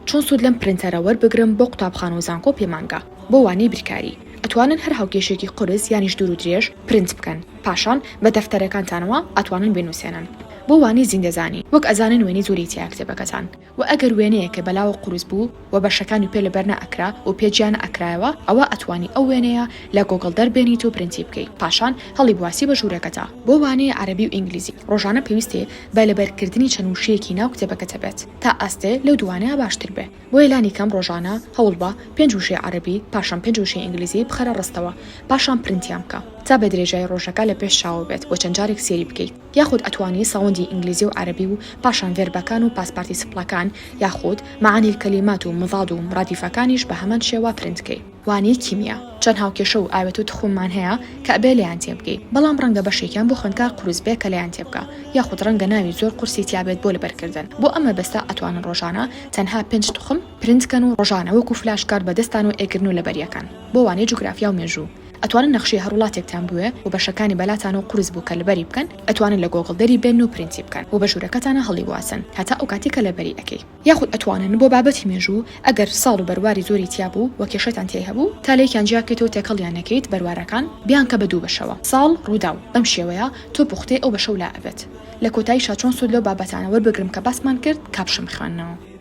چۆن سوود لەم پرینتەرە وەربگرم بۆ قوتابخانە و زانکۆ پێمانگە بۆ وانەی بریکاری. ئەتوانن هەر هاوکێشێکی قورس یانیش دوور و درێژ پرینت بکەن، پاشان بە دەفتەرەکانتانەوە ئەتوانن بنووسێنن. بۆ وانی زیندەزانی وەک ئەزانن وێنەی زۆری تیا کتێبەکەتان، و ئەگەر وێنەیەکە بەلاوە قورس بوو و بەشەکانی پێ لەبەرنا ئەکرا و پێجیانە ئەکرایەوە، ئەوە ئەتوانی ئەو وێنەیە لە گۆگڵ دەربێنیت و پرینتی بکەیت، پاشان هەڵی بواسی بە ژوورەکەتە. بۆ وانەیە عەرەبی و ئینگلیزی ڕۆژانە پێویستێ بە لەبەرکردنی چەند وشەیەکی ناو کتێبەکەتە بێت تا ئەستێ لەو دوانەیە باشتر بێ. بۆ ئێلانی کەم ڕۆژانە هەوڵ بە 5 وشەی عەرەبی پاشان 5 وشەی ئینگلیزی بخەرە ڕستەوە، پاشان پرینتیان بکە تا بە درێژای ڕۆژەکە لە پێش چاوە بێت بۆ چەند جارێک سێری بکەیت. یاخود ئەتوانی ساوەندی ئینگلیزی و عەرەبی و پاشان ڤێربەکان و پاسپارتی سپڵەکان یاخود معانی کەلیمات و مضاد و ڕادیفەکانیش بە هەمان شێوە پرینتکەی. وانی کیمیا چەند هاوکێشە و ئاوێت و تخممان هەیە کە ئەبێ لەیان تێبگەی، بەڵام ڕەنگە بەشێکیان بۆ خوێندکار قورس بێ کە لەیان تێبکە، یاخود ڕەنگە ناوی زۆر قورسی تیابێت بۆ لەبەرکردن. بۆ ئەمە بەستا ئەتوانن ڕۆژانە تەنها 5 تخم پرینتکەن و ڕۆژانە وەکو فلاشکار بەدەستان و ئێگرن و لەبەریەکان. بۆ وانەی جوگرافیا و مێژوو ئەتوانن نەخشەی هەروڵاتێکتان بووێ و بەشەکانی بەلاتان و قورس بوو کە لەبەری بکەن، ئەتوانن لە گۆگڵ دەری بێن و پرینتی بکەن و بە ژوورەکەتانە هەڵی واسن هەتا ئەو کاتی کە لەبەری ئەەکەی. یاخود ئەتوانن بۆ بابەتی مێژوو ئەگەر ساڵ و بەرواری زۆری تیا بوو و کێشەتان تێ هەبوو تا لێکیان جیاکەیتەوە تێکەڵیان نەکەیت بەروارەکان بیان کە بە 2 بەشەوە ساڵ ڕوودا و بەم شێوەیە تۆ پوختەی ئەو بەشە و لا ئەبێت. لە کۆتاییشا چۆن سوود لەو بابەتانە وەربگرم کە باسمان کرد کاپشم خوێندنەوە.